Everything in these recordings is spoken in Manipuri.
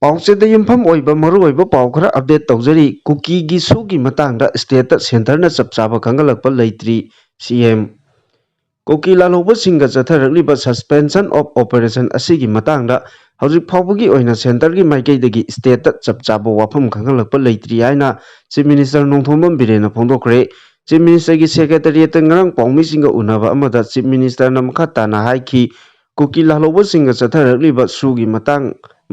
ꯄꯥꯎꯆꯦꯗ ꯌꯨꯝꯐꯝ ꯑꯣꯏꯕ ꯃꯔꯨꯑꯣꯏꯕ ꯄꯥꯎ ꯈꯔ ꯑꯞꯗꯦꯠ ꯇꯧꯖꯔꯤ ꯀꯨꯀꯤꯒꯤ ꯁꯨꯒꯤ ꯃꯇꯥꯡꯗ ꯁ꯭ꯇꯦꯠꯇ ꯁꯦꯟꯇꯔꯅ ꯆꯞ ꯆꯥꯕ ꯈꯪꯒꯠꯂꯛꯄ ꯂꯩꯇ꯭ꯔꯤ ꯁꯤꯑꯦꯝ ꯀꯨꯀꯤ ꯂꯥꯜꯍꯧꯕꯁꯤꯡꯒ ꯆꯠꯊꯔꯛꯂꯤꯕ ꯁꯁꯄꯦꯟꯁꯟ ꯑꯣꯐ ꯑꯣꯄꯔꯦꯁꯟ ꯑꯁꯤꯒꯤ ꯃꯇꯥꯡꯗ ꯍꯧꯖꯤꯛ ꯐꯥꯎꯕꯒꯤ ꯑꯣꯏꯅ ꯁꯦꯟꯇꯔꯒꯤ ꯃꯥꯏꯀꯩꯗꯒꯤ ꯁ꯭ꯇꯦꯠꯇ ꯆꯞ ꯆꯥꯕ ꯋꯥꯐꯝ ꯈꯪꯒꯠꯂꯛꯄ ꯂꯩꯇ꯭ꯔꯤ ꯍꯥꯏꯅ ꯆꯤꯐ ꯃꯤꯅꯤꯁꯇꯔ ꯅꯣꯡꯊꯣꯝꯕꯝ ꯕꯤꯔꯦꯟꯅ ꯐꯣꯡꯗꯣꯛꯈ꯭ꯔꯦ ꯆꯤꯐ ꯃꯤꯅꯤꯁꯇꯔꯒꯤ ꯁꯦꯀ꯭ꯔꯦꯇꯔꯤꯌꯦꯠꯇ ꯉꯔꯥꯡ ꯄꯥꯎꯃꯤꯁꯤꯡꯒ ꯎꯅꯕ ꯑꯃꯗ ꯆꯤꯐ ꯃꯤꯅꯤꯁꯇꯔꯅ ꯃꯈꯥ ꯇꯥꯅ ꯍꯥꯏꯈꯤ ꯀꯨꯀꯤ ꯂꯥꯜꯍꯧꯕꯁꯤꯡꯒ ꯆꯠꯊꯔꯛꯂꯤꯕ ꯁꯨꯒꯤ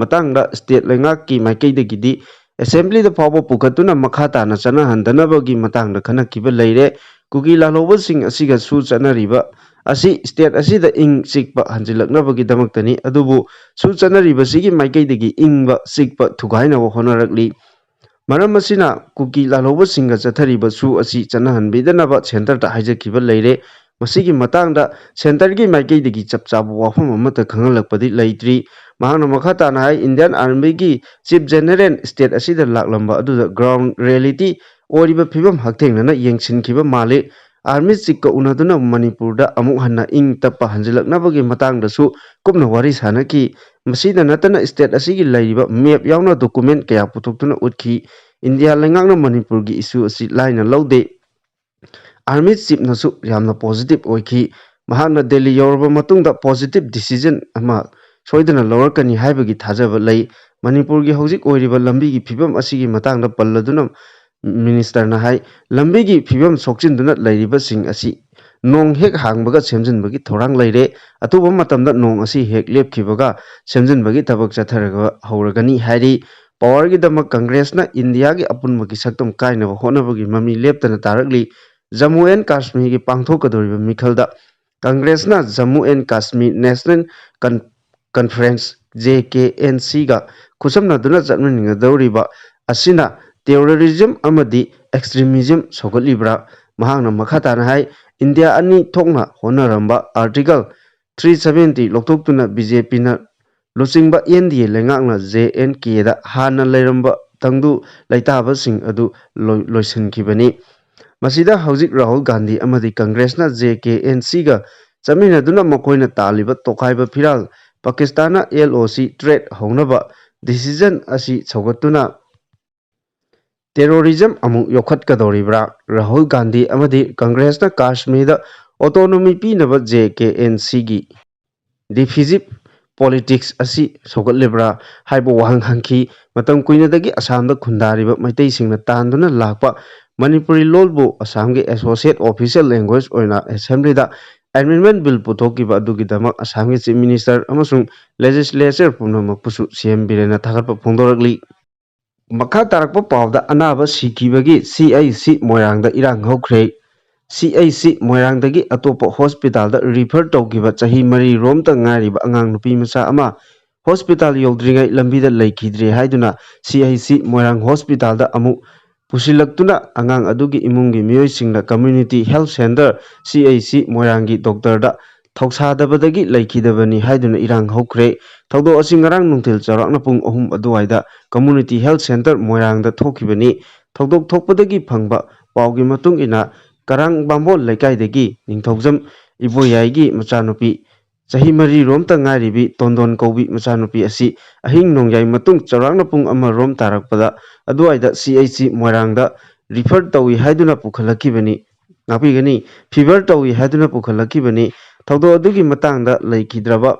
ꯃꯇꯥꯡꯗ ꯁ꯭ꯇꯦꯠ ꯂꯩꯉꯥꯛꯀꯤ ꯃꯥꯏꯀꯩꯗꯒꯤꯗꯤ ꯑꯦꯁꯦꯝꯕ꯭ꯂꯤꯗ ꯐꯥꯎꯕ ꯄꯨꯈꯠꯇꯨꯅ ꯃꯈꯥ ꯇꯥꯅ ꯆꯠꯅꯍꯟꯗꯅꯕꯒꯤ ꯃꯇꯥꯡꯗ ꯈꯟꯅꯈꯤꯕ ꯂꯩꯔꯦ ꯀꯨꯀꯤ ꯂꯥꯜꯍꯧꯕꯁꯤꯡ ꯑꯁꯤꯒ ꯁꯨ ꯆꯠꯅꯔꯤꯕ ꯑꯁꯤ ꯁ꯭ꯇꯦꯠ ꯑꯁꯤꯗ ꯏꯪ ꯆꯤꯛꯄ ꯍꯟꯖꯤꯜꯂꯛꯅꯕꯒꯤꯗꯃꯛꯇꯅꯤ ꯑꯗꯨꯕꯨ ꯁꯨ ꯆꯠꯅꯔꯤꯕꯁꯤꯒꯤ ꯃꯥꯏꯀꯩꯗꯒꯤ ꯏꯪꯕ ꯆꯤꯛꯄ ꯊꯨꯒꯥꯏꯅꯕ ꯍꯣꯠꯅꯔꯛꯂꯤ ꯃꯔꯝ ꯑꯁꯤꯅ ꯀꯨꯀꯤ ꯂꯥꯜꯍꯧꯕꯁꯤꯡꯒ ꯆꯠꯊꯔꯤꯕ ꯁꯨ ꯑꯁꯤ ꯆꯠꯅꯍꯟꯕꯤꯗꯅꯕ ꯁꯦꯟꯇꯔꯗ ꯍꯥꯏꯖꯈꯤꯕ ꯂꯩꯔꯦ ꯃꯁꯤꯒꯤ ꯃꯇꯥꯡꯗ ꯁꯦꯟꯇꯔꯒꯤ ꯃꯥꯏꯀꯩꯗꯒꯤ ꯆꯞ ꯆꯥꯕ ꯋꯥꯐꯝ ꯑꯃꯠꯇ ꯈꯪꯍꯜꯂꯛꯄꯗꯤ ꯂꯩꯇ꯭ꯔꯤ ꯃꯍꯥꯛꯅ ꯃꯈꯥ ꯇꯥꯅ ꯍꯥꯏ ꯏꯟꯗꯤꯌꯟ ꯑꯥꯔꯃꯤꯒꯤ ꯆꯤꯐ ꯖꯦꯅꯔꯦꯜ ꯁ꯭ꯇꯦꯠ ꯑꯁꯤꯗ ꯂꯥꯛꯂꯝꯕ ꯑꯗꯨꯗ ꯒ꯭ꯔꯥꯎꯟ ꯔꯤꯌꯦꯂꯤꯇꯤ ꯑꯣꯏꯔꯤꯕ ꯐꯤꯕꯝ ꯍꯛꯊꯦꯡꯅꯅ ꯌꯦꯡꯁꯤꯟꯈꯤꯕ ꯃꯥꯜꯂꯤ ꯑꯥꯔꯃꯤ ꯆꯤꯐꯀ ꯎꯅꯗꯨꯅ ꯃꯅꯤꯄꯨꯔꯗ ꯑꯃꯨꯛ ꯍꯟꯅ ꯏꯪ ꯇꯞꯄ ꯍꯟꯖꯤꯜꯂꯛꯅꯕꯒꯤ ꯃꯇꯥꯡꯗꯁꯨ ꯀꯨꯞꯅ ꯋꯥꯔꯤ ꯁꯥꯟꯅꯈꯤ ꯃꯁꯤꯗ ꯅꯠꯇꯅ ꯁ꯭ꯇꯦꯠ ꯑꯁꯤꯒꯤ ꯂꯩꯔꯤꯕ ꯃꯦꯞ ꯌꯥꯎꯅ ꯗꯣꯀꯨꯃꯦꯟ ꯀꯌꯥ ꯄꯨꯊꯣꯛꯇꯨꯅ ꯎꯠꯈꯤ ꯏꯟꯗꯤꯌꯥ ꯂꯩꯉꯥꯛꯅ ꯃꯅꯤꯄꯨꯔꯒꯤ ꯏꯁꯨ ꯑꯁꯤ ꯂꯥꯏꯅ ꯂꯧꯗꯦ ꯑꯥꯔꯃꯤ ꯆꯤꯐꯅꯁꯨ ꯌꯥꯝꯅ ꯄꯣꯖꯤꯇꯤꯚ ꯑꯣꯏꯈꯤ ꯃꯍꯥꯛꯅ ꯗꯦꯜꯂꯤ ꯌꯧꯔꯕ ꯃꯇꯨꯡꯗ ꯄꯣꯖꯤꯇꯤꯚ ꯗꯤꯁꯤꯖꯟ ꯑꯃ ꯁꯣꯏꯗꯅ ꯂꯧꯔꯛꯀꯅꯤ ꯍꯥꯏꯕꯒꯤ ꯊꯥꯖꯕ ꯂꯩ ꯃꯅꯤꯄꯨꯔꯒꯤ ꯍꯧꯖꯤꯛ ꯑꯣꯏꯔꯤꯕ ꯂꯝꯕꯤꯒꯤ ꯐꯤꯕꯝ ꯑꯁꯤꯒꯤ ꯃꯇꯥꯡꯗ ꯄꯜꯂꯗꯨꯅ ꯃꯤꯅꯤꯁꯇꯔꯅ ꯍꯥꯏ ꯂꯝꯕꯤꯒꯤ ꯐꯤꯕꯝ ꯁꯣꯛꯆꯤꯟꯗꯨꯅ ꯂꯩꯔꯤꯕꯁꯤꯡ ꯑꯁꯤ ꯅꯣꯡ ꯍꯦꯛ ꯍꯥꯡꯕꯒ ꯁꯦꯝꯖꯤꯟꯕꯒꯤ ꯊꯧꯔꯥꯡ ꯂꯩꯔꯦ ꯑꯊꯨꯕ ꯃꯇꯝꯗ ꯅꯣꯡ ꯑꯁꯤ ꯍꯦꯛ ꯂꯦꯞꯈꯤꯕꯒ ꯁꯦꯝꯖꯤꯟꯕꯒꯤ ꯊꯕꯛ ꯆꯠꯊꯔꯒ ꯍꯧꯔꯒꯅꯤ ꯍꯥꯏꯔꯤ ꯄꯥꯋꯔꯒꯤꯗꯃꯛ ꯀꯪꯒ꯭ꯔꯦꯁꯅ ꯏꯟꯗꯤꯌꯥꯒꯤ ꯑꯄꯨꯟꯕꯒꯤ ꯁꯛꯇꯝ ꯀꯥꯏꯅꯕ ꯍꯣꯠꯅꯕꯒꯤ ꯃꯃꯤ ꯂꯦꯞꯇꯅ ꯇꯥꯔꯛꯂꯤ ꯖꯝꯃꯨ ꯑꯦꯟ ꯀꯥꯁꯃꯤꯔꯒꯤ ꯄꯥꯡꯊꯣꯛꯀꯗꯧꯔꯤꯕ ꯃꯤꯈꯜꯗ ꯀꯪꯒ꯭ꯔꯦꯁꯅ Jammu and Kashmir National Conference JKNCꯒ ꯈꯨꯠꯁꯝꯅꯗꯨꯅ ꯆꯠꯃꯤꯟꯅꯒꯗꯧꯔꯤꯕ ꯑꯁꯤꯅ ꯇꯦꯔꯣꯔꯤꯖꯝ ꯑꯃꯗꯤ ꯑꯦꯛꯁꯇ꯭ꯔꯤꯃꯤꯖꯝ ꯁꯧꯒꯠꯂꯤꯕ꯭ꯔꯥ ꯃꯍꯥꯛꯅ ꯃꯈꯥ ꯇꯥꯅ ꯍꯥꯏ ꯏꯟꯗꯤꯌꯥ ꯑꯅꯤ ꯊꯣꯛꯅ ꯍꯣꯠꯅꯔꯝꯕ ꯑꯥꯔꯇꯤꯀꯜ 370 ꯂꯧꯊꯣꯛꯇꯨꯅ BJPꯅ ꯂꯨꯆꯤꯡꯕ NDA ꯂꯩꯉꯥꯛꯅ JNKꯗ ꯍꯥꯟꯅ ꯂꯩꯔꯝꯕ ꯇꯪꯗꯨ ꯂꯩꯇꯥꯕꯁꯤꯡ ꯑꯗꯨ ꯂꯣꯏꯁꯤꯟꯈꯤꯕꯅꯤ ꯃꯁꯤꯗ ꯍꯧꯖꯤꯛ ꯔꯥꯍꯨꯜ ꯒꯥꯟꯙꯤ ꯑꯃꯗꯤ ꯀꯪꯒ꯭ꯔꯦꯁꯅ JKNCꯒ ꯆꯠꯃꯤꯟꯅꯗꯨꯅ ꯃꯈꯣꯏꯅ ꯇꯥꯜꯂꯤꯕ ꯇꯣꯈꯥꯏꯕ ꯐꯤꯔꯥꯜ ꯄꯥꯀꯤꯁꯇꯥꯟꯅ LOC ꯇ꯭ꯔꯦꯠ ꯍꯧꯅꯕ ꯗꯤꯁꯤꯖꯟ ꯑꯁꯤ ꯁꯧꯒꯠꯇꯨꯅ ꯇꯦꯔꯣꯔꯤꯖꯝ ꯑꯃꯨꯛ ꯌꯣꯛꯈꯠꯀꯗꯧꯔꯤꯕ꯭ꯔꯥ ꯔꯥꯍꯨꯜ ꯒꯥꯟꯙꯤ ꯑꯃꯗꯤ ꯀꯪꯒ꯭ꯔꯦꯁꯅ ꯀꯥꯁꯃꯤꯔꯗ ꯑꯣꯇꯣꯅꯣꯃꯤ ꯄꯤꯅꯕ JKNCꯒꯤ ꯗꯤꯐꯤꯖꯤꯞ ꯄꯣꯂꯤꯇꯤꯛꯁ ꯑꯁꯤ ꯁꯧꯒꯠꯂꯤꯕ꯭ꯔꯥ ꯍꯥꯏꯕ ꯋꯥꯍꯪ ꯍꯪꯈꯤ ꯃꯇꯝ ꯀꯨꯏꯅꯗꯒꯤ ꯑꯁꯥꯝꯗ ꯈꯨꯟꯗꯥꯔꯤꯕ ꯃꯩꯇꯩꯁꯤꯡꯅ ꯇꯥꯟꯗꯨꯅ ꯂꯥꯛꯄ ꯃꯅꯤꯄꯨꯔꯤ ꯂꯣꯜꯕꯨ ꯑꯁꯥꯝꯒꯤ ꯑꯦꯁꯣꯁꯤꯌꯦꯠ ꯑꯣꯐꯤꯁꯤꯌꯦꯜ ꯂꯦꯡꯒ꯭ꯋꯦꯖ ꯑꯣꯏꯅ ꯑꯦꯁꯦꯝꯕ꯭ꯂꯤꯗ ꯑꯦꯃꯦꯟꯗꯃꯦꯟꯠ ꯕꯤꯜ ꯄꯨꯊꯣꯛꯈꯤꯕ ꯑꯗꯨꯒꯤꯗꯃꯛ ꯑꯁꯥꯝꯒꯤ ꯆꯤꯐ ꯃꯤꯅꯤꯁꯇꯔ ꯑꯃꯁꯨꯡ ꯂꯦꯖꯤꯁꯂꯦꯆꯔ ꯄꯨꯝꯅꯃꯛꯄꯨꯁꯨ CM ꯕꯤꯔꯦꯟꯅ ꯊꯥꯒꯠꯄ ꯐꯣꯡꯗꯣꯔꯛꯂꯤ ꯃꯈꯥ ꯇꯥꯔꯛꯄ ꯄꯥꯎꯗ ꯑꯅꯥꯕ ꯁꯤꯈꯤꯕꯒꯤ CIC ꯃꯣꯏꯔꯥꯡꯗ ꯏꯔꯥꯡ ꯍꯧꯈ꯭ꯔꯦ CIC ꯃꯣꯏꯔꯥꯡꯗꯒꯤ ꯑꯇꯣꯞꯄ ꯍꯣꯁꯄꯤꯇꯥꯜꯗ ꯔꯤꯐꯔ ꯇꯧꯈꯤꯕ ꯆꯍꯤ 4 ꯔꯣꯝꯇ ꯉꯥꯏꯔꯤꯕ ꯑꯉꯥꯡ ꯅꯨꯄꯤ ꯃꯆꯥ ꯑꯃ ꯍꯣꯁꯄꯤꯇꯥꯜ ꯌꯧꯗ꯭ꯔꯤꯉꯩ ꯂꯝꯕꯤꯗ ꯂꯩꯈꯤꯗ꯭ꯔꯦ ꯍꯥꯏꯗꯨꯅ CIC ꯃꯣꯏꯔꯥꯡ ꯍꯣꯁꯄꯤꯇꯥꯜꯗ ꯑꯃꯨꯛ ꯄꯨꯁꯤꯜꯂꯛꯇꯨꯅ ꯑꯉꯥꯡ ꯑꯗꯨꯒꯤ ꯏꯃꯨꯡꯒꯤ ꯃꯤꯑꯣꯏꯁꯤꯡꯅ ꯀꯝꯃ꯭ꯌꯨꯅꯤꯇꯤ ꯍꯦꯜꯊ ꯁꯦꯟꯇꯔ CIC ꯃꯣꯏꯔꯥꯡꯒꯤ ꯗꯣꯛꯇꯔꯗ ꯊꯧꯁꯥꯗꯕꯗꯒꯤ ꯂꯩꯈꯤꯗꯕꯅꯤ ꯍꯥꯏꯗꯨꯅ ꯏꯔꯥꯡ ꯍꯧꯈ꯭ꯔꯦ ꯊꯧꯗꯣꯛ ꯑꯁꯤ ꯉꯔꯥꯡ ꯅꯨꯡꯊꯤꯜ ꯆꯥꯎꯔꯥꯛꯅ ꯄꯨꯡ 3 ꯑꯗꯨꯋꯥꯏꯗ ꯀꯝꯃ꯭ꯌꯨꯅꯤꯇꯤ ꯍꯦꯜꯊ ꯁꯦꯟꯇꯔ ꯃꯣꯏꯔꯥꯡꯗ ꯊꯣꯛꯈꯤꯕꯅꯤ ꯊꯧꯗꯣꯛ ꯊꯣꯛꯄꯗꯒꯤ ꯐꯪꯕ ꯄꯥꯎꯒꯤ ꯃꯇꯨꯡ ꯏꯟꯅ ꯀꯔꯥꯡ ꯕꯥꯝꯕꯣꯜ ꯂꯩꯀꯥꯏꯗꯒꯤ ꯅꯤꯡꯊꯧꯖꯝ ꯏꯕꯣꯌꯥꯏꯒꯤ ꯃꯆꯥꯅꯨꯄꯤ ꯆꯍꯤ 4 ꯔꯣꯝꯇ ꯉꯥꯏꯔꯤꯕꯤ ꯇꯣꯟꯗꯣꯟ ꯀꯧꯕꯤ ꯃꯆꯥꯅꯨꯄꯤ ꯑꯁꯤ ꯑꯍꯤꯡ ꯅꯣꯡꯌꯥꯏ ꯃꯇꯨꯡ ꯆꯥꯎꯔꯥꯛꯅ ꯄꯨꯡ 1 ꯔꯣꯝ ꯇꯥꯔꯛꯄꯗ ꯑꯗꯨꯋꯥꯏꯗ CIC ꯃꯣꯏꯔꯥꯡꯗ ꯔꯤꯐꯔ ꯇꯧꯏ ꯍꯥꯏꯗꯨꯅ ꯄꯨꯈꯠꯂꯛꯈꯤꯕꯅꯤ ꯉꯥꯛꯄꯤꯒꯅꯤ ꯐꯤꯚꯔ ꯇꯧꯏ ꯍꯥꯏꯗꯨꯅ ꯄꯨꯈꯠꯂꯛꯈꯤꯕꯅꯤ ꯊꯧꯗꯣꯛ ꯑꯗꯨꯒꯤ ꯃꯇꯥꯡꯗ ꯂꯩꯈꯤꯗ꯭ꯔꯕ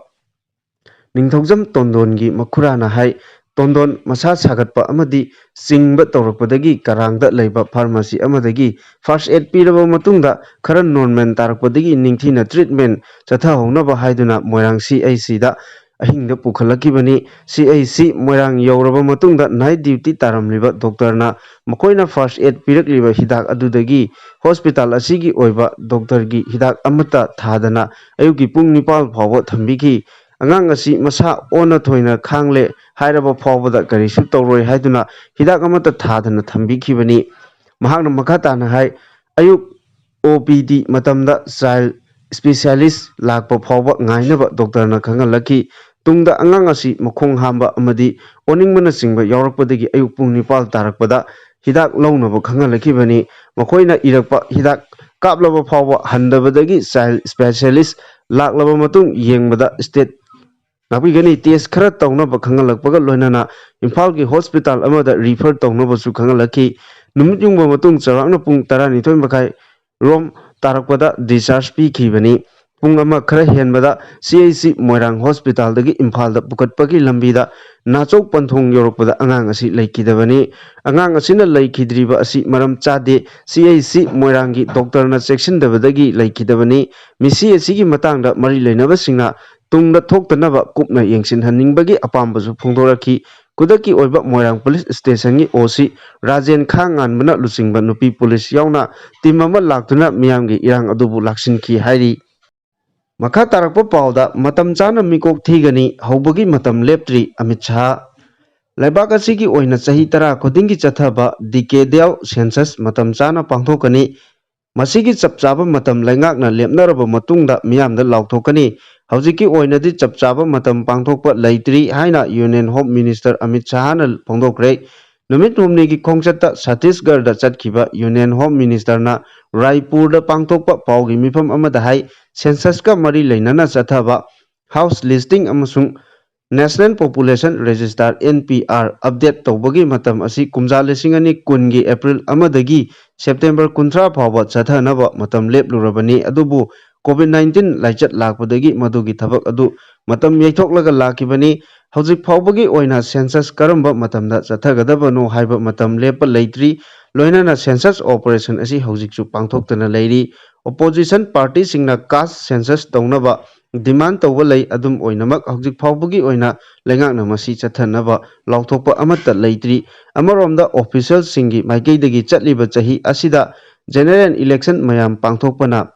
ꯅꯤꯡꯊꯧꯖꯝ ꯇꯣꯟꯗꯣꯟꯒꯤ ꯃꯈꯨꯔꯥꯅ ꯍꯥꯏ ꯇꯣꯟꯗꯣꯟ ꯃꯁꯥ ꯁꯥꯒꯠꯄ ꯑꯃꯗꯤ ꯆꯤꯡꯕ ꯇꯧꯔꯛꯄꯗꯒꯤ ꯀꯔꯥꯡꯗ ꯂꯩꯕ ꯐꯥꯔꯃꯥꯁꯤ ꯑꯃꯗꯒꯤ ꯐꯥꯔꯁ ꯑꯦꯗ ꯄꯤꯔꯕ ꯃꯇꯨꯡꯗ ꯈꯔ ꯅꯣꯔꯃꯦꯜ ꯇꯥꯔꯛꯄꯗꯒꯤ ꯅꯤꯡꯊꯤꯅ ꯇ꯭ꯔꯤꯠꯃꯦꯟ ꯆꯠꯊꯍꯧꯅꯕ ꯍꯥꯏꯗꯨꯅ ꯃꯣꯏꯔꯥꯡ CICꯗ ꯑꯍꯤꯡꯗ ꯄꯨꯈꯠꯂꯛꯈꯤꯕꯅꯤ CIC モꯏꯔꯥꯡ ꯌꯧꯔꯕ ꯃꯇꯨꯡꯗ ꯅꯥꯏꯠ ꯗ꯭ꯌꯨꯇꯤ ꯇꯥꯔꯝꯂꯤꯕ ꯗꯣꯛꯇꯔꯅ ꯃꯈꯣꯏꯅ ꯐꯥꯔꯁ ꯑꯦꯗ ꯄꯤꯔꯛꯂꯤꯕ ꯍꯤꯗꯥꯛ ꯑꯗꯨꯗꯒꯤ ꯍꯣꯁꯄꯤꯇꯥꯜ ꯑꯁꯤꯒꯤ ꯑꯣꯏꯕ ꯗꯣꯛꯇꯔꯒꯤ ꯍꯤꯗꯥꯛ ꯑꯃꯠꯇ ꯊꯥꯗꯅ ꯑꯌꯨꯛꯀꯤ ꯄꯨꯡ 9 ꯐꯥꯎꯕ ꯊꯝꯕꯤꯈꯤ ꯑꯉꯥꯡ ꯑꯁꯤ ꯃꯁꯥ ꯑꯣꯟꯅ ꯊꯣꯏꯅ ꯈꯥꯡꯂꯦ ꯍꯥꯏꯔꯕ ꯐꯥꯎꯕꯗ ꯀꯔꯤꯁꯨ ꯇꯧꯔꯣꯏ ꯍꯥꯏꯗꯨꯅ ꯍꯤꯗꯥꯛ ꯑꯃꯠꯇ ꯊꯥꯗꯅ ꯊꯝꯕꯤꯈꯤꯕꯅꯤ ꯃꯍꯥꯛꯅ ꯃꯈꯥ ꯇꯥꯅ ꯍꯥꯏ ꯑꯌꯨꯛ OPD ꯃꯇꯝꯗ ꯆꯥꯏꯜ ꯁ꯭ꯄꯦꯁꯤꯌꯦꯂꯤꯁꯠ ꯂꯥꯛꯄ ꯐꯥꯎꯕ ꯉꯥꯏꯅꯕ ꯗꯣꯛꯇꯔꯅ ꯈꯪꯍꯜꯂꯛꯈꯤ ꯇꯨꯡꯗ ꯑꯉꯥꯡ ꯑꯁꯤ ꯃꯈꯣꯡ ꯍꯥꯝꯕ ꯑꯃꯗꯤ ꯑꯣꯅꯤꯡꯕꯅꯆꯤꯡꯕ ꯌꯥꯎꯔꯛꯄꯗꯒꯤ ꯑꯌꯨꯛ ꯄꯨꯡ 9 ꯇꯥꯔꯛꯄꯗ ꯍꯤꯗꯥꯛ ꯂꯧꯅꯕ ꯈꯪꯍꯜꯂꯛꯈꯤꯕꯅꯤ ꯃꯈꯣꯏꯅ ꯏꯔꯛꯄ ꯍꯤꯗꯥꯛ ꯀꯥꯞꯂꯕ ꯐꯥꯎꯕ ꯍꯟꯗꯕꯗꯒꯤ ꯆꯥꯏꯜ ꯁ꯭ꯄꯦꯁꯤꯌꯦꯂꯤꯁꯠ ꯂꯥꯛꯂꯕ ꯃꯇꯨꯡ ꯌꯦꯡꯕꯗ ꯉꯥꯛꯄꯤꯒꯅꯤ ꯇꯦꯁ ꯈꯔ ꯇꯧꯅꯕ ꯈꯪꯍꯜꯂꯛꯄꯒ ꯂꯣꯏꯅꯅ ꯏꯝꯐꯥꯜꯒꯤ ꯍꯣꯁꯄꯤꯇꯥꯜ ꯑꯃꯗ ꯔꯤꯐꯔ ꯇꯧꯅꯕꯁꯨ ꯈꯪꯍꯜꯂꯛꯈꯤ ꯅꯨꯃꯤꯠ ꯌꯨꯡꯕ ꯃꯇꯨꯡ ꯆꯥꯎꯔꯥꯛꯅ ꯄꯨꯡ 12:30 ꯔꯣꯝ ꯇꯥꯔꯛꯄꯗ ꯗꯤꯁꯆꯥꯔꯖ ꯄꯤꯈꯤꯕꯅꯤ ꯄꯨꯡ ꯑꯃ ꯈꯔ ꯍꯦꯟꯕꯗ ꯆꯦ ꯃꯣꯏꯔꯥꯡ ꯍꯣꯁꯄꯤꯇꯥꯜꯗꯒꯤ ꯏꯝꯐꯥꯜꯗ ꯄꯨꯈꯠꯄꯒꯤ ꯂꯝꯕꯤꯗ ꯅꯥꯆꯧ ꯄꯟꯊꯣꯡ ꯌꯧꯔꯛꯄꯗ ꯑꯉꯥꯡ ꯑꯁꯤ ꯂꯩꯈꯤꯗꯕꯅꯤ ꯑꯉꯥꯡ ꯑꯁꯤꯅ ꯂꯩꯈꯤꯗ꯭ꯔꯤꯕ ꯑꯁꯤ ꯃꯔꯝ ꯆꯥꯗꯦ ꯆꯦ ꯃꯣꯏꯔꯥꯡꯒꯤ ꯗꯣꯛꯇꯔꯅ ꯆꯦꯛꯁꯤꯟꯗꯕꯗꯒꯤ ꯂꯩꯈꯤꯗꯕꯅꯤ ꯃꯤꯁꯤ ꯑꯁꯤꯒꯤ ꯃꯇꯥꯡꯗ ꯃꯔꯤ ꯂꯩꯅꯕꯁꯤꯡꯅ ꯇꯨꯡꯗ ꯊꯣꯛꯇꯅꯕ ꯀꯨꯞꯅ ꯌꯦꯡꯁꯤꯟꯍꯟꯅꯤꯡꯕꯒꯤ ꯑꯄꯥꯝꯕꯁꯨ ꯐꯣꯡꯗꯣꯔꯛꯈꯤ ꯈꯨꯗꯛꯀꯤ ꯑꯣꯏꯕ ꯃꯣꯏꯔꯥꯡ ꯄꯨꯂꯤꯁ ꯁ꯭ꯇꯦꯁꯟꯒꯤ ꯑꯣꯁꯤ ꯔꯥꯖꯦꯟ ꯈꯥ ꯉꯥꯟꯕꯅ ꯂꯨꯆꯤꯡꯕ ꯅꯨꯄꯤ ꯄꯨꯂꯤꯁ ꯌꯥꯎꯅ ꯇꯤꯝ ꯑꯃ ꯂꯥꯛꯇꯨꯅ ꯃꯤꯌꯥꯝꯒꯤ ꯏꯔꯥꯡ ꯑꯗꯨꯕꯨ ꯂꯥꯛꯁꯤꯟꯈꯤ ꯍꯥꯏꯔꯤ ꯃꯈꯥ ꯇꯥꯔꯛꯄ ꯄꯥꯎꯗ ꯃꯇꯝ ꯆꯥꯅ ꯃꯤꯀꯣꯛ ꯊꯤꯒꯅꯤ ꯍꯧꯕꯒꯤ ꯃꯇꯝ ꯂꯦꯞꯇ꯭ꯔꯤ ꯑꯃꯤꯠ ꯁꯥꯍ ꯂꯩꯕꯥꯛ ꯑꯁꯤꯒꯤ ꯑꯣꯏꯅ ꯆꯍꯤ 10 ꯈꯨꯗꯤꯡꯒꯤ ꯆꯠꯊꯕ ꯗꯤꯀꯦꯗꯦꯜ ꯁꯦꯟꯁꯁ ꯃꯇꯝ ꯆꯥꯅ ꯄꯥꯡꯊꯣꯛꯀꯅꯤ ꯃꯁꯤꯒꯤ ꯆꯞ ꯆꯥꯕ ꯃꯇꯝ ꯂꯩꯉꯥꯛꯅ ꯂꯦꯞꯅꯔꯕ ꯃꯇꯨꯡꯗ ꯃꯤꯌꯥꯝꯗ ꯂꯥꯎꯊꯣꯛꯀꯅꯤ ꯍꯧꯖꯤꯛꯀꯤ ꯑꯣꯏꯅꯗꯤ ꯆꯞ ꯆꯥꯕ ꯃꯇꯝ ꯄꯥꯡꯊꯣꯛꯄ ꯂꯩꯇ꯭ꯔꯤ ꯍꯥꯏꯅ ꯌꯨꯅꯤꯌꯟ ꯍꯣꯝ ꯃꯤꯅꯤꯁꯇꯔ ꯑꯃꯤꯠ ꯁꯥꯍꯅ ꯐꯣꯡꯗꯣꯛꯈ꯭ꯔꯦ ꯅꯨꯃꯤꯠ ꯍꯨꯝꯅꯤꯒꯤ ꯈꯣꯡꯆꯠꯇ ꯁꯠꯇꯤꯁꯒꯔꯗ ꯆꯠꯈꯤꯕ ꯌꯨꯅꯤꯌꯟ ꯍꯣꯝ ꯃꯤꯅꯤꯁꯇꯔꯅ ꯔꯥꯏꯄꯨꯔꯗ ꯄꯥꯡꯊꯣꯛꯄ ꯄꯥꯎꯒꯤ ꯃꯤꯐꯝ ꯑꯃꯗ ꯍꯥꯏ ꯁꯦꯟꯁꯁꯀ ꯃꯔꯤ ꯂꯩꯅꯅ ꯆꯠꯊꯕ ꯍꯥꯎꯁ ꯂꯤꯁꯇꯤꯡ ꯑꯃꯁꯨꯡ national population register (NPR) update ꯇꯧꯕꯒꯤ ꯃꯇꯝ ꯑꯁꯤ ꯀꯨꯝꯖꯥ 2020ꯒꯤ ꯑꯦꯄ꯭ꯔꯤꯜ 1ꯗꯒꯤ ꯁꯦꯞꯇꯦꯝꯕꯔ 30 ꯐꯥꯎꯕ ꯆꯠꯊꯅꯕ ꯃꯇꯝ ꯂꯦꯞꯂꯨꯔꯕꯅꯤ ꯑꯗꯨꯕꯨ ꯀꯣꯚꯤꯗ-19 ꯂꯥꯏꯆꯠ ꯂꯥꯛꯄꯗꯒꯤ ꯃꯗꯨꯒꯤ ꯊꯕꯛ ꯑꯗꯨ ꯃꯇꯝ ꯌꯩꯊꯣꯛꯂꯒ ꯂꯥꯛꯈꯤꯕꯅꯤ ꯍꯧꯖꯤꯛ ꯐꯥꯎꯕꯒꯤ ꯑꯣꯏꯅ ꯁꯦꯟꯁꯁ ꯀꯔꯝꯕ ꯃꯇꯝꯗ ꯆꯠꯊꯒꯗꯕꯅꯣ ꯍꯥꯏꯕ ꯃꯇꯝ ꯂꯦꯞꯄ ꯂꯩꯇ꯭ꯔꯤ ꯂꯣꯏꯅꯅ ꯁꯦꯟꯁꯁ ꯑꯣꯄꯔꯦꯁꯟ ꯑꯁꯤ ꯍꯧꯖꯤꯛꯁꯨ ꯄꯥꯡꯊꯣꯛꯇꯨꯅ ꯂꯩꯔꯤ ꯑꯣꯄꯣꯖꯤꯁꯟ ꯄꯥꯔꯇꯤꯁꯤꯡꯅ ꯀꯥꯁꯠ ꯁꯦꯟꯁꯁ ꯇꯧꯅꯕ ꯗꯤꯃꯥꯟꯗ ꯇꯧꯕ ꯂꯩ ꯑꯗꯨꯝ ꯑꯣꯏꯅꯃꯛ ꯍꯧꯖꯤꯛ ꯐꯥꯎꯕꯒꯤ ꯑꯣꯏꯅ ꯂꯩꯉꯥꯛꯅ ꯃꯁꯤ ꯆꯠꯊꯅꯕ ꯂꯥꯎꯊꯣꯛꯄ ꯑꯃꯠꯇ ꯂꯩꯇ꯭ꯔꯤ ꯑꯃꯔꯣꯝꯗ ꯑꯣꯐꯤꯁꯤꯌꯦꯜꯁꯤꯡꯒꯤ ꯃꯥꯏꯀꯩꯗꯒꯤ ꯆꯠꯂꯤꯕ ꯆꯍꯤ ꯑꯁꯤꯗ ꯖꯦꯅꯔꯦꯜ ꯏꯂꯦꯛꯁꯟ ꯃꯌꯥꯝ ꯄꯥꯡꯊꯣꯛꯄꯅ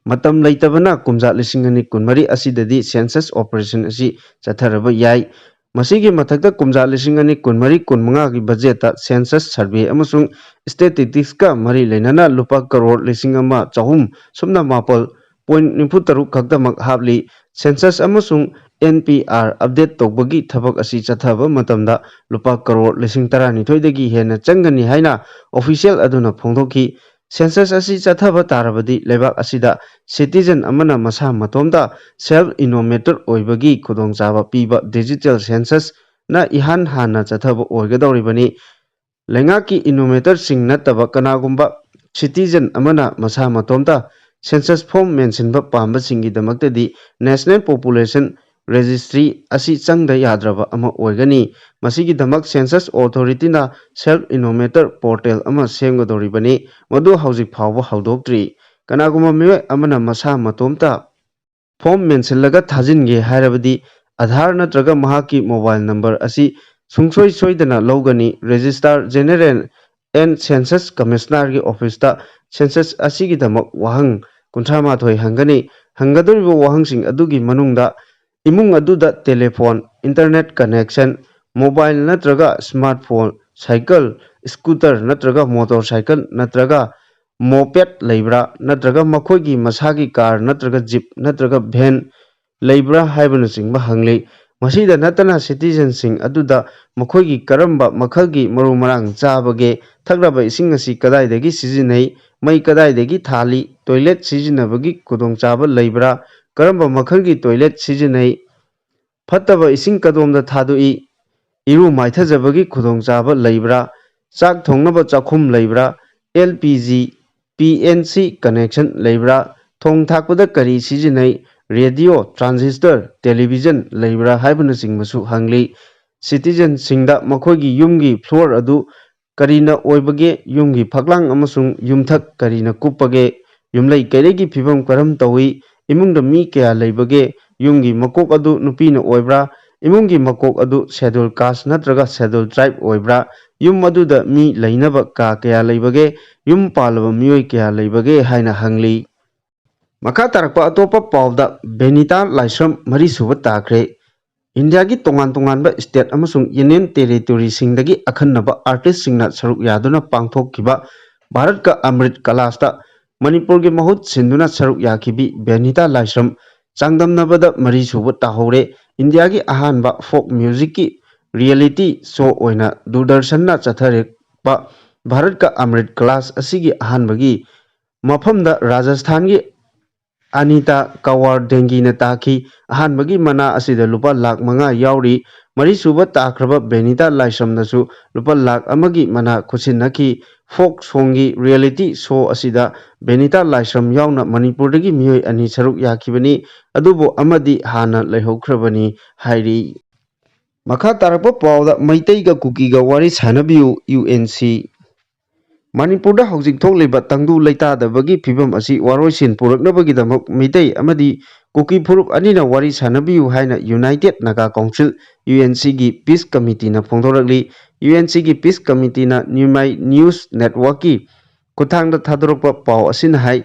ꯃꯇꯝ ꯂꯩꯇꯕꯅ ꯀꯨꯝꯖꯥ 2024 ꯑꯁꯤꯗꯗꯤ ꯁꯦꯟꯁꯁ ꯑꯣꯄꯔꯦꯁꯟ ꯑꯁꯤ ꯆꯠꯊꯔꯕ ꯌꯥꯏ ꯃꯁꯤꯒꯤ ꯃꯊꯛꯇ ꯀꯨꯝꯖꯥ 2024-25ꯒꯤ ꯕꯖꯦꯠꯇ ꯁꯦꯟꯁꯁ ꯁꯔꯚꯦ ꯑꯃꯁꯨꯡ ꯁ꯭ꯇꯦꯇꯤꯁꯇꯤꯛꯁꯀ ꯃꯔꯤ ꯂꯩꯅꯅ ꯂꯨꯄꯥ ꯀꯔꯣꯔ 1,300,000.93 ꯈꯛꯇꯃꯛ ꯍꯥꯞꯂꯤ ꯁꯦꯟꯁꯁ ꯑꯃꯁꯨꯡ NPR ꯑꯞꯗꯦꯠ ꯇꯧꯕꯒꯤ ꯊꯕꯛ ꯑꯁꯤ ꯆꯠꯊꯕ ꯃꯇꯝꯗ ꯂꯨꯄꯥ ꯀꯔꯣꯔ 12,000 ꯍꯦꯟꯅ ꯆꯪꯒꯅꯤ ꯍꯥꯏꯅ ꯑꯣꯐꯤꯁꯤꯌꯦꯜ ꯑꯗꯨꯅ ꯐꯣꯡꯗꯣꯛꯈꯤ ꯁꯦꯟꯁꯁ ꯑꯁꯤ ꯆꯠꯊꯕ ꯇꯥꯔꯕꯗꯤ ꯂꯩꯕꯥꯛ ꯑꯁꯤꯗ ꯁꯤꯇꯤꯖꯟ ꯑꯃꯅ ꯃꯁꯥ ꯃꯇꯣꯝꯇ ꯁꯦꯜꯐ ꯏꯅꯣꯃꯦꯇꯔ ꯑꯣꯏꯕꯒꯤ ꯈꯨꯗꯣꯡꯆꯥꯕ ꯄꯤꯕ ꯗꯤꯖꯤꯇꯦꯜ ꯁꯦꯟꯁꯁꯅ ꯏꯍꯥꯟ ꯍꯥꯟꯅ ꯆꯠꯊꯕ ꯑꯣꯏꯒꯗꯧꯔꯤꯕꯅꯤ ꯂꯩꯉꯥꯛꯀꯤ ꯏꯅꯣꯃꯦꯇꯔꯁꯤꯡ ꯅꯠꯇꯕ ꯀꯅꯥꯒꯨꯝꯕ ꯁꯤꯇꯤꯖꯟ ꯑꯃꯅ ꯃꯁꯥ ꯃꯇꯣꯝꯇ ꯁꯦꯟꯁꯁ ꯐꯣꯔꯝ ꯃꯦꯟꯁꯤꯟꯕ ꯄꯥꯝꯕꯁꯤꯡꯒꯤꯗꯃꯛꯇꯗꯤ ꯅꯦꯁꯅꯦꯜ ꯄꯣꯄꯨꯂꯦꯁꯟ ꯔꯦꯖꯤꯁꯇ꯭ꯔꯤ ꯑꯁꯤ ꯆꯪꯗ ꯌꯥꯗ꯭ꯔꯕ ꯑꯃ ꯑꯣꯏꯒꯅꯤ ꯃꯁꯤꯒꯤꯗꯃꯛ ꯁꯦꯟꯁꯁ ꯑꯣꯊꯣꯔꯤꯇꯤꯅ ꯁꯦꯜꯐ ꯏꯅꯣꯃꯦꯇꯔ ꯄꯣꯔꯇꯦꯜ ꯑꯃ ꯁꯦꯝꯒꯗꯧꯔꯤꯕꯅꯤ ꯃꯗꯨ ꯍꯧꯖꯤꯛ ꯐꯥꯎꯕ ꯍꯧꯗꯣꯛꯇ꯭ꯔꯤ ꯀꯅꯥꯒꯨꯝꯕ ꯃꯤꯑꯣꯏ ꯑꯃꯅ ꯃꯁꯥ ꯃꯇꯣꯝꯇ ꯐꯣꯔꯝ ꯃꯦꯟꯁꯤꯜꯂꯒ ꯊꯥꯖꯤꯟꯒꯦ ꯍꯥꯏꯔꯕꯗꯤ ꯑꯙꯥꯔ ꯅꯠꯇ꯭ꯔꯒ ꯃꯍꯥꯛꯀꯤ ꯃꯣꯕꯥꯏꯜ ꯅꯝꯕꯔ ꯑꯁꯤ ꯁꯨꯡꯁꯣꯏ ꯁꯣꯏꯗꯅ ꯂꯧꯒꯅꯤ ꯔꯦꯖꯤꯁꯇ꯭ꯔꯥꯔ ꯖꯦꯅꯔꯦꯜ ꯑꯦꯟ ꯁꯦꯟꯁꯁ ꯀꯃꯤꯁꯅꯔꯒꯤ ꯑꯣꯐꯤꯁꯇ ꯁꯦꯟꯁꯁ ꯑꯁꯤꯒꯤꯗꯃꯛ ꯋꯥꯍꯪ 38 ꯍꯪꯒꯅꯤ ꯍꯪꯒꯗꯧꯔꯤꯕ ꯋꯥꯍꯪꯁꯤꯡ ꯑꯗꯨꯒꯤ ꯃꯅꯨꯡꯗ ꯏꯃꯨꯡ ꯑꯗꯨꯗ ꯇꯦꯂꯤꯐꯣꯟ ꯏꯟꯇꯔꯅꯦꯠ ꯀꯅꯦꯛꯁꯟ ꯃꯣꯕꯥꯏꯜ ꯅꯠꯇ꯭ꯔꯒ ꯁ꯭ꯃꯥꯔꯠꯐꯣꯟ ꯁꯥꯏꯀꯜ ꯁ꯭ꯀꯨꯇꯔ ꯅꯠꯇ꯭ꯔꯒ ꯃꯣꯇꯣꯔ ꯁꯥꯏꯀꯜ ꯅꯠꯇ꯭ꯔꯒ ꯃꯣꯄꯦꯠ ꯂꯩꯕ꯭ꯔꯥ ꯅꯠꯇ꯭ꯔꯒ ꯃꯈꯣꯏꯒꯤ ꯃꯁꯥꯒꯤ ꯀꯥꯔ ꯅꯠꯇ꯭ꯔꯒ ꯖꯤꯞ ꯅꯠꯇ꯭ꯔꯒ ꯚꯦꯟ ꯂꯩꯕ꯭ꯔꯥ ꯍꯥꯏꯕꯅꯆꯤꯡꯕ ꯍꯪꯂꯤ ꯃꯁꯤꯗ ꯅꯠꯇꯅ ꯁꯤꯇꯤꯖꯟꯁꯤꯡ ꯑꯗꯨꯗ ꯃꯈꯣꯏꯒꯤ ꯀꯔꯝꯕ ꯃꯈꯜꯒꯤ ꯃꯔꯨ ꯃꯔꯥꯡ ꯆꯥꯕꯒꯦ ꯊꯛꯅꯕ ꯏꯁꯤꯡ ꯑꯁꯤ ꯀꯗꯥꯏꯗꯒꯤ ꯁꯤꯖꯤꯟꯅꯩ ꯃꯩ ꯀꯗꯥꯏꯗꯒꯤ ꯊꯥꯜꯂꯤ ꯇꯣꯏꯂꯦꯠ ꯁꯤꯖꯤꯟꯅꯕꯒꯤ ꯈꯨꯗꯣꯡꯆꯥꯕ ꯂꯩꯕ꯭ꯔꯥ ꯀꯔꯝꯕ ꯃꯈꯜꯒꯤ ꯇꯣꯏꯂꯦꯠ ꯁꯤꯖꯤꯟꯅꯩ ꯐꯠꯇꯕ ꯏꯁꯤꯡ ꯀꯗꯣꯝꯗ ꯊꯥꯗꯣꯛꯏ ꯏꯔꯨ ꯃꯥꯏꯊꯖꯕꯒꯤ ꯈꯨꯗꯣꯡꯆꯥꯕ ꯂꯩꯕ꯭ꯔꯥ ꯆꯥꯛ ꯊꯣꯡꯅꯕ ꯆꯥꯛꯈꯨꯝ ꯂꯩꯕ꯭ꯔꯥ LPG PNC ꯀꯅꯦꯛꯁꯟ ꯂꯩꯕ꯭ꯔꯥ ꯊꯣꯡ ꯊꯥꯛꯄꯗ ꯀꯔꯤ ꯁꯤꯖꯤꯟꯅꯩ ꯔꯦꯗꯤꯑꯣ ꯇ꯭ꯔꯥꯟꯖꯤꯁꯇꯔ ꯇꯦꯂꯤꯚꯤꯖꯟ ꯂꯩꯕ꯭ꯔꯥ ꯍꯥꯏꯕꯅꯆꯤꯡꯕꯁꯨ ꯍꯪꯂꯤ ꯁꯤꯇꯤꯖꯟꯁꯤꯡꯗ ꯃꯈꯣꯏꯒꯤ ꯌꯨꯝꯒꯤ ꯐ꯭ꯂꯣꯔ ꯑꯗꯨ ꯀꯔꯤꯅ ꯑꯣꯏꯕꯒꯦ ꯌꯨꯝꯒꯤ ꯐꯛꯂꯥꯡ ꯑꯃꯁꯨꯡ ꯌꯨꯝꯊꯛ ꯀꯔꯤꯅ ꯀꯨꯞꯄꯒꯦ ꯌꯨꯝꯂꯩ ꯀꯩꯔꯩꯒꯤ ꯐꯤꯕꯝ ꯀꯔꯝ ꯇꯧꯏ ꯏꯃꯨꯡꯗ ꯃꯤ ꯀꯌꯥ ꯂꯩꯕꯒꯦ ꯌꯨꯝꯒꯤ ꯃꯀꯣꯛ ꯑꯗꯨ ꯅꯨꯄꯤꯅ ꯑꯣꯏꯕ꯭ꯔꯥ ꯏꯃꯨꯡꯒꯤ ꯃꯀꯣꯛ ꯑꯗꯨ ꯁꯦꯗꯨꯜ ꯀꯥꯁꯠ ꯅꯠꯇ꯭ꯔꯒ ꯁꯦꯗꯨꯜ ꯇ꯭ꯔꯥꯏꯕ ꯑꯣꯏꯕ꯭ꯔꯥ ꯌꯨꯝ ꯑꯗꯨꯗ ꯃꯤ ꯂꯩꯅꯕ ꯀꯥ ꯀꯌꯥ ꯂꯩꯕꯒꯦ ꯌꯨꯝ ꯄꯥꯜꯂꯕ ꯃꯤꯑꯣꯏ ꯀꯌꯥ ꯂꯩꯕꯒꯦ ꯍꯥꯏꯅ ꯍꯪꯂꯤ ꯃꯈꯥ ꯇꯥꯔꯛꯄ ꯑꯇꯣꯞꯄ ꯄꯥꯎꯗ ꯕꯦꯅꯤꯇꯥ ꯂꯥꯏꯁ꯭ꯔꯝ 3ꯁꯨꯕ ꯇꯥꯈ꯭ꯔꯦ ꯏꯟꯗꯤꯌꯥꯒꯤ ꯇꯣꯉꯥꯟ ꯇꯣꯉꯥꯟꯕ ꯁ꯭ꯇꯦꯠ ꯑꯃꯁꯨꯡ ꯌꯨꯅꯤꯌꯟ ꯇꯦꯔꯤꯇꯣꯔꯤꯁꯤꯡꯗꯒꯤ ꯑꯈꯟꯅꯕ ꯑꯥꯔꯇꯤꯁꯁꯤꯡꯅ ꯁꯔꯨꯛ ꯌꯥꯗꯨꯅ ꯄꯥꯡꯊꯣꯛꯈꯤꯕ ꯚꯥꯔꯠꯀ ꯑꯃ꯭ꯔꯤꯠ ꯀꯂꯥꯁꯇ ꯃꯅꯤꯄꯨꯔꯒꯤ ꯃꯍꯨꯠ ꯁꯤꯟꯗꯨꯅ ꯁꯔꯨꯛ ꯌꯥꯈꯤꯕꯤ ꯕꯦꯅꯤꯇꯥ ꯂꯥꯏꯁ꯭ꯔꯝ ꯆꯥꯡꯗꯝꯅꯕꯗ 4ꯁꯨꯕ ꯇꯥꯍꯧꯔꯦ ꯏꯟꯗꯤꯌꯥꯒꯤ ꯑꯍꯥꯟꯕ ꯐꯣꯛ ꯃ꯭ꯌꯨꯖꯤꯛꯀꯤ ꯔꯤꯌꯦꯂꯤꯇꯤ ꯁꯣ ꯑꯣꯏꯅ ꯗꯨꯔꯗꯔꯁꯟꯅ ꯆꯠꯊꯔꯛꯄ ꯚꯥꯔꯠꯀ ꯑꯃ꯭ꯔꯤꯠ ꯀꯂꯥꯁ ꯑꯁꯤꯒꯤ ꯑꯍꯥꯟꯕꯒꯤ ꯃꯐꯝꯗ ꯔꯥꯖꯁꯊꯥꯟꯒꯤ 𝗖𝗛𝗡𝗏𝗏 ताखी अहानबगी मना असिदा लुपा लाख मंगा यावरी मरीसुबा ताख्रबा 𝗞𝗨𝗞𝗚 लुपा लाख अमगी मना खुसिनखी फोक सोंगी रियलिटी शो असिदा 𝗞𝗨 यावना मणिपुरदगी मियोय अनि सरुक याखिबनी अदुबो अमदी हाना लेहौख्रबनी हाइरी मखा तारकपा पाउदा मैतैगा कुकीगा वारी सानबियु यूएनसी मणिपुरदा हौजिक थोकलिबा तंगदु लेतादबगी फिबम असि वारोइसिन पुरकनबगीदमक मैतै अमदी कुकी फुरुप अनिना वारी सानबियु हाइना यूनाइटेड नागा काउंसिल यूएनसी गी पीस कमिटीना फोंदोरकली यूएनसी गी पीस कमिटीना न्यूमाई न्यूज नेटवर्क की खुथांगदा थादोरकपा पाउ असिना हाइ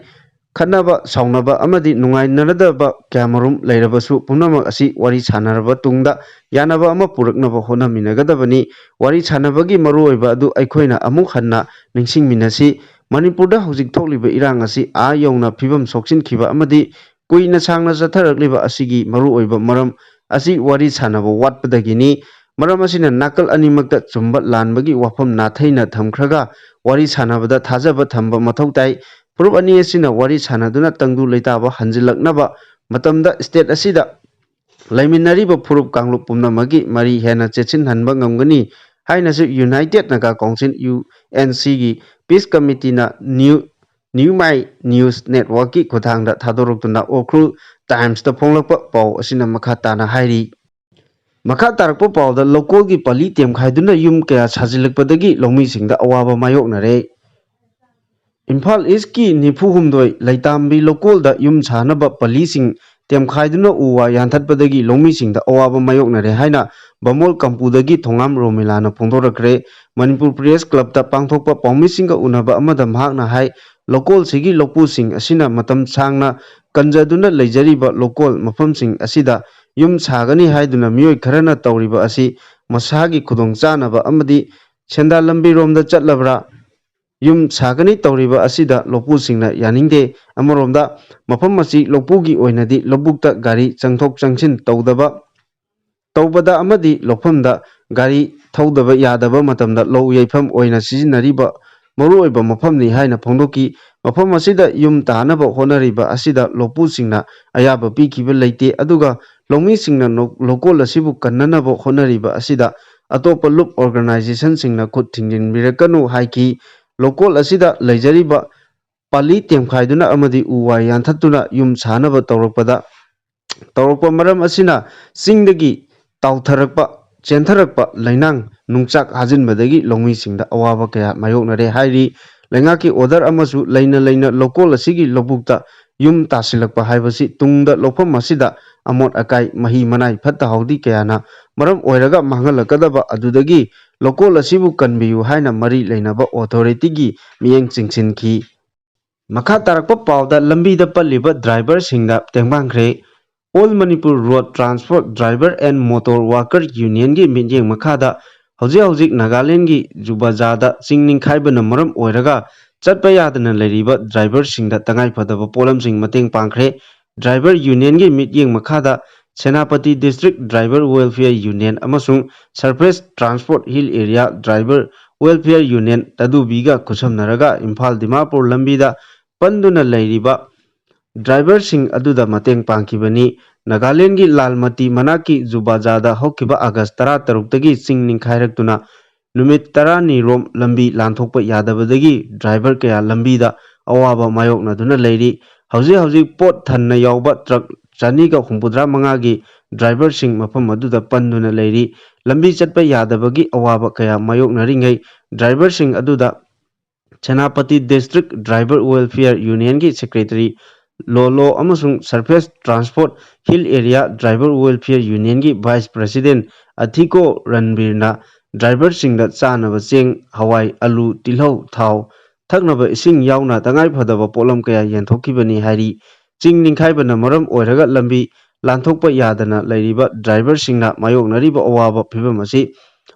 खन्नबा साउनबा अमदी नुंगाइनरदबा क्यामरुम लेरबसु पुनमक असि वारी सानरबा तुंगदा यानबा अमा पुरकनबा होनामिनगदबनी वारी सानबगी मरुओइबा अदु अखोइना अमुक हन्ना निंसिंगमिनसी मणिपुरदा हौजिक थोकलिबा इरांग असि आ यौना फिबम सोक्सिनखिबा अमदी कुइना सांगना चथरकलिबा असिगी मरुओइबा मरम असि वारी सानबा वाटपदगिनी मरम असिना नाकल अनिमक्ता चुम्बा लानबगी वाफम नाथैना थमख्रगा वारी सानबदा थाजबा थम्बा मथौ ताइ फुरुप अनि असिना वारी सानदुना तंगदु लेताबा हंजिलकनबा मतमदा स्टेट असिदा लैमिनरिबा फुरुप कांगलुप पुमनमगी मरी हेना चेचिनहनबा ngamgani हाइनासु यूनाइटेड नागा काउंसिल यूएनसी गी पीस कमिटीना न्यूमाई न्यूज नेटवर्क की खुथांगदा थादोरक्तुना ओक्रुल टाइम्स दा फोंगलकपा पाउ असिना मखा ताना हाइरी मखा तारकपा पाउदा लोकल की पली तेमखाइदुना युम कया साजिलकपदगी लौमीसिंगदा अवाबा मायोकनरे इम्फाल ईस्ट की 94 लैतांबी लोकलदा युम सानबा पलीसिंग तेमखाइदुना उवा यानथतपदगी लौमीसिंगदा अवाबा मायोकनरे हाइना बमोल कंपुदगी थोंगाम रोमिलाना फोंदोरकरे मणिपुर प्रेस क्लबदा पांथोकपा पाउमिसिंगा उनबा अमदा महाकना हाइ लोकल सिगी लोकपुसिंग असिना मतम सांगना कंजदुना लेजरिबा लोकल मफमसिंग असिदा युम सागनी हाइदुना मियोय खरना तौरिबा असि मसागी खुदोंचानबा अमदी सेंदा लंबी रोमदा चटलबरा युम सागनी तौरिबा असिदा लोकपुसिंगना यानिंगदे अमरोमदा मफम असि लोकपुगी ओइनदी लोबुक्ता गाड़ी चंगथोक चंगसिन तौबदा अमदी लोफमदा गाड़ी थौदबा यादबा मतमदा लो यैफम ओइना सिजिनरिबा मरुओइबा मफमनि हाइना फोंदोकी मफम असिदा युम तानबा होनरिबा असिदा लोकपुसिंगना अयाबा पीखिबा लेते अदुगा लौमीसिंगना लोकल असिबु कन्ननबा होनरिबा असिदा अतोपा लुप ऑर्गेनाइजेशन सिंगना खुद थिंजिनबिरकनु हाइकी लोकल असिदा लेजरिबा पाली तेमखाइदुना अमदी उवा यानथतुना युम सानबा तौरकपा मरम असिना सिंगदगी ताउथरकपा चेंथरकपा लैनांग नुंगचाक हाजिनबदगी लौमीसिंगदा अवाबा कया मायोकनरे हाइरी लैंगाकी ऑर्डर अमसु लैना लोकल असिगी लोबुक्ता युम तासिलकपा हाइबसी तुंगदा लोफम असिदा अमोट अकाई मही मनाई फत्ता हौदी कयाना मरम ओइरगा मांगलकदबा अदुदगी लोकल असिबु कनबियु हाइना मरी लैनबा ऑथोरिटी की मियेंग चिंगसिनखी मखा तारकपा पाउदा लंबीदा पल्लिबा ड्राइवर सिंगदा तेंबांखरे All Manipur Road Transport Driver and Motor Worker Union की मियेंग मखादा हौजिक नागालैंड की 𝗖𝗛𝗡𝗔𝗧𝗔𝗡 चिंगनिंखाइबना मरम ओइरगा चटपा यादना लेरिबा ड्राइवर सिंगदा तंगाइफदबा पोलमसिंग मतेंग पांखरे ड्राइवर यूनियन की मियेंग मखादा Senapati District Driver Welfare Union ꯑꯃꯁꯨꯡ Surface Transport Hill Area Driver Welfare Union ꯇꯗꯨꯕꯤꯒ ꯈꯨꯠꯁꯝꯅꯔꯒ ꯏꯝꯐꯥꯜ ꯗꯤꯃꯥꯄꯨꯔ ꯂꯝꯕꯤꯗ ꯄꯟꯗꯨꯅ ꯂꯩꯔꯤꯕ ड्राइवरसिंग अदुदा मतेंग पांखिबनी नागालैंड की लालमती मनाकी 𝗖𝗛𝗡 होकिबा अगस्त 13 चिंग निंखाइरक्तुना नुमित 10 रोम लंबी लांथोकपा यादबदगी ड्राइवर कया लंबीदा अवाबा मायोकनदुना लेरी हौजिक पोट थन्ना यावबा ट्रक 265 की ड्राइवरसिंग मफम अदुदा पन्दुना लेरी लंबी चटपा यादबगी अवाबा कया मायोकनरिंगै ड्राइवरसिंग अदुदा Senapati District Driver Welfare Union की सेक्रेटरी लोलो अमसुंग Surface Transport Hill Area Driver Welfare Union की वाइस प्रेसिडेंट अथिको रणबीरना ड्राइवर सिंगदा चानब चेंग हवाई आलू तिलहौ थाव थकनब इसिंग यावना तंगाई फदब पोलम कया येंथोखिबनी हारी चिंग निंखाइबना मरम ओइरगा लंबी लांथोकपा यादना लैरिबा ड्राइवर सिंगना मायोकनरिबा अवाबा फिबम असि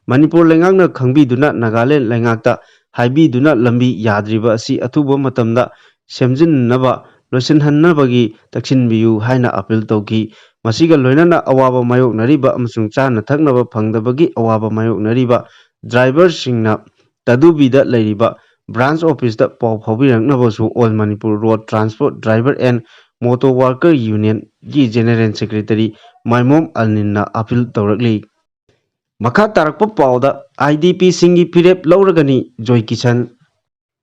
मणिपुर लेंगांगना खंगबीदुना नागालैंड लेंगाक्ता हाइबीदुना लंबी याद्रिबा असि अथुबा मतमदा सेमजिननबा लोइसिनहन्नबगी तक्सिनबियु हाइना अपील तौकी मसिगा लोइनना अवाबा मायोकनरिबा अमसुंग चाना थकनबा फंगदबगी अवाबा मायोकनरिबा ड्राइवर सिंगना तदुबीदा लैरिबा ब्रांच ऑफिस दा पाउ फाउबिरंगनबसु All Manipur Road Transport Driver and Motor Worker ꯌꯨꯅꯤꯌꯟꯒꯤ ꯖꯦꯅꯔꯦꯜ ꯁꯦꯀ꯭ꯔꯦꯇꯔꯤ ꯃꯥꯏꯃꯣꯝ ꯑꯜꯅꯤꯟꯅ ꯑꯄꯤꯜ ꯇꯧꯔꯛꯂꯤ꯫ ꯃꯈꯥ ꯇꯥꯔꯛꯄ ꯄꯥꯎꯗ IDPꯁꯤꯡꯒꯤ ꯐꯤꯔꯦꯞ ꯂꯧꯔꯒꯅꯤ ꯖꯣꯏꯀꯤꯁꯟ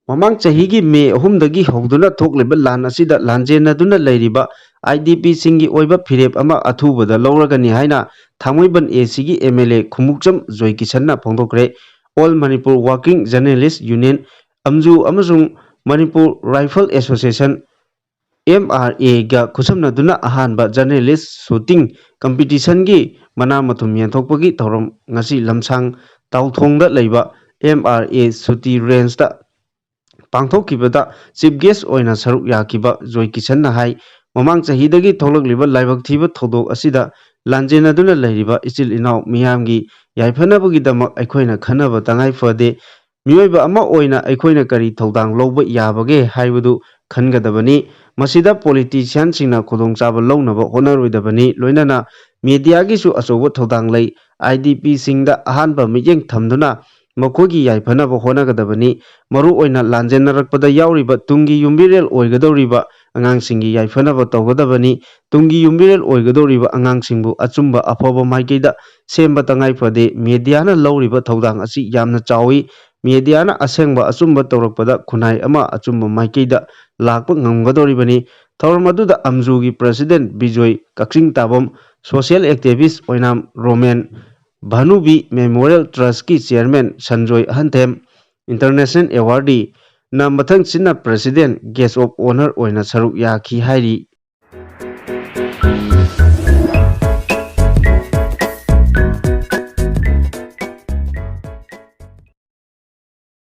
ꯃꯃꯥꯡ ꯆꯍꯤꯒꯤ ꯃꯦ 3ꯗꯒꯤ ꯍꯧꯗꯨꯅ ꯊꯣꯛꯂꯤꯕ ꯂꯥꯟ ꯑꯁꯤꯗ ꯂꯥꯟꯖꯦꯟꯅꯗꯨꯅ ꯂꯩꯔꯤꯕ IDPꯁꯤꯡꯒꯤ ꯑꯣꯏꯕ ꯐꯤꯔꯦꯞ ꯑꯃ ꯑꯊꯨꯕꯗ ꯂꯧꯔꯒꯅꯤ ꯍꯥꯏꯅ ꯊꯥꯡꯃꯩꯕꯟ ꯑꯦꯁꯤꯒꯤ MLA ꯈꯨꯃꯨꯛꯆꯝ ꯖꯣꯏꯀꯤꯁꯟꯅ ꯐꯣꯡꯗꯣꯛꯈ꯭ꯔꯦ꯫ All Manipur Working Journalists Union ꯑꯝꯖꯨ ꯑꯃꯁꯨꯡ ꯃꯅꯤꯄꯨꯔ ꯔꯥꯏꯐꯜ ꯑꯦꯁꯣꯁꯤꯌꯦꯁꯟ MRAꯒ ꯈꯨꯠꯁꯝꯅꯗꯨꯅ ꯑꯍꯥꯟꯕ ꯖꯔꯅꯦꯂꯤꯁ ꯁꯨꯇꯤꯡ ꯀꯝꯄꯤꯇꯤꯁꯟꯒꯤ ꯃꯅꯥ ꯃꯊꯨꯝ ꯌꯦꯟꯊꯣꯛꯄꯒꯤ ꯊꯧꯔꯝ ꯉꯁꯤ ꯂꯝꯁꯥꯡ ꯇꯥꯎꯊꯣꯡꯗ ꯂꯩꯕ MRA ꯁꯨꯇꯤ ꯔꯦꯟꯖꯇ ꯄꯥꯡꯊꯣꯛꯈꯤꯕꯗ ꯆꯤꯐ ꯒꯦꯁꯠ ꯑꯣꯏꯅ ꯁꯔꯨꯛ ꯌꯥꯈꯤꯕ ꯖꯣꯏꯀꯤꯁꯟꯅ ꯍꯥꯏ ꯃꯃꯥꯡ ꯆꯍꯤꯗꯒꯤ ꯊꯣꯛꯂꯛꯂꯤꯕ ꯂꯥꯏꯕꯛ ꯊꯤꯕ ꯊꯧꯗꯣꯛ ꯑꯁꯤꯗ ꯂꯥꯟꯖꯦꯟꯅꯗꯨꯅ ꯂꯩꯔꯤꯕ ꯏꯆꯤꯜ ꯏꯅꯥꯎ ꯃꯤꯌꯥꯝꯒꯤ ꯌꯥꯏꯐꯅꯕꯒꯤꯗꯃꯛ ꯑꯩꯈꯣꯏꯅ ꯈꯟꯅꯕ ꯇꯉꯥꯏ ꯐꯗꯦ꯫ ꯃꯤꯑꯣꯏꯕ ꯑꯃ ꯑꯣꯏꯅ ꯑꯩꯈꯣꯏꯅ ꯀꯔꯤ ꯊꯧꯗꯥꯡ ꯂꯧꯕ ꯌꯥꯕꯒꯦ ꯍꯥꯏꯕꯗꯨ ꯈꯟꯒꯗꯕꯅꯤ꯫ ꯃꯁꯤꯗ ꯄꯣꯂꯤꯇꯤꯁꯤꯌꯟꯁꯤꯡꯅ ꯈꯨꯗꯣꯡꯆꯥꯕ ꯂꯧꯅꯕ ꯍꯣꯠꯅꯔꯣꯏꯗꯕꯅꯤ꯫ ꯂꯣꯏꯅꯅ ꯃꯤꯗꯤꯌꯥꯒꯤꯁꯨ ꯑꯆꯧꯕ ꯊꯧꯗꯥꯡ ꯂꯩ꯫ IDPꯁꯤꯡꯗ ꯑꯍꯥꯟꯕ ꯃꯤꯠꯌꯦꯡ ꯊꯝꯗꯨꯅ ꯃꯈꯣꯏꯒꯤ ꯌꯥꯏꯐꯅꯕ ꯍꯣꯠꯅꯒꯗꯕꯅꯤ꯫ ꯃꯔꯨꯑꯣꯏꯅ ꯂꯥꯟꯖꯦꯟꯅꯔꯛꯄꯗ ꯌꯥꯎꯔꯤꯕ ꯇꯨꯡꯒꯤ ꯌꯨꯝꯕꯤꯔꯦꯜ ꯑꯣꯏꯒꯗꯧꯔꯤꯕ ꯑꯉꯥꯡꯁꯤꯡꯒꯤ ꯌꯥꯏꯐꯅꯕ ꯇꯧꯒꯗꯕꯅꯤ꯫ ꯇꯨꯡꯒꯤ ꯌꯨꯝꯕꯤꯔꯦꯜ ꯑꯣꯏꯒꯗꯧꯔꯤꯕ ꯑꯉꯥꯡꯁꯤꯡꯕꯨ ꯑꯆꯨꯝꯕ ꯑꯐꯕ ꯃꯥꯏꯀꯩꯗ ꯁꯦꯝꯕ ꯇꯉꯥꯏ ꯐꯗꯦ꯫ ꯃꯤꯗꯤꯌꯥꯅ ꯂꯧꯔꯤꯕ ꯊꯧꯗꯥꯡ ꯑꯁꯤ ꯌꯥꯝꯅ ꯆꯥꯎꯏ꯫ ꯃꯤꯗꯤꯌꯥꯅ ꯑꯁꯦꯡꯕ ꯑꯆꯨꯝꯕ ꯇꯧꯔꯛꯄꯗ ꯈꯨꯟꯅꯥꯏ ꯑꯃ ꯑꯆꯨꯝꯕ ꯃꯥꯏꯀꯩꯗ ꯂꯥꯛꯄ ꯉꯝꯒꯗꯧꯔꯤꯕꯅꯤ꯫ ꯊꯧꯔꯝ ꯑꯗꯨꯗ ꯑꯝꯖꯨꯒꯤ president Bijoy Kakchingtabam, social activist Oinam Romen, Bhanubi memorial ꯇ꯭ꯔꯁꯠꯀꯤ chairman Sanjoy Ahanthem, international awardee ꯅ ꯃꯊꯪꯁꯤꯠꯅ ꯄ꯭ꯔꯁꯤꯗꯦꯟꯠ ꯒꯦꯁꯠ ꯑꯣꯐ ꯑꯣꯅꯔ ꯑꯣꯏꯅ ꯁꯔꯨꯛ ꯌꯥꯈꯤ ꯍꯥꯏꯔꯤ꯫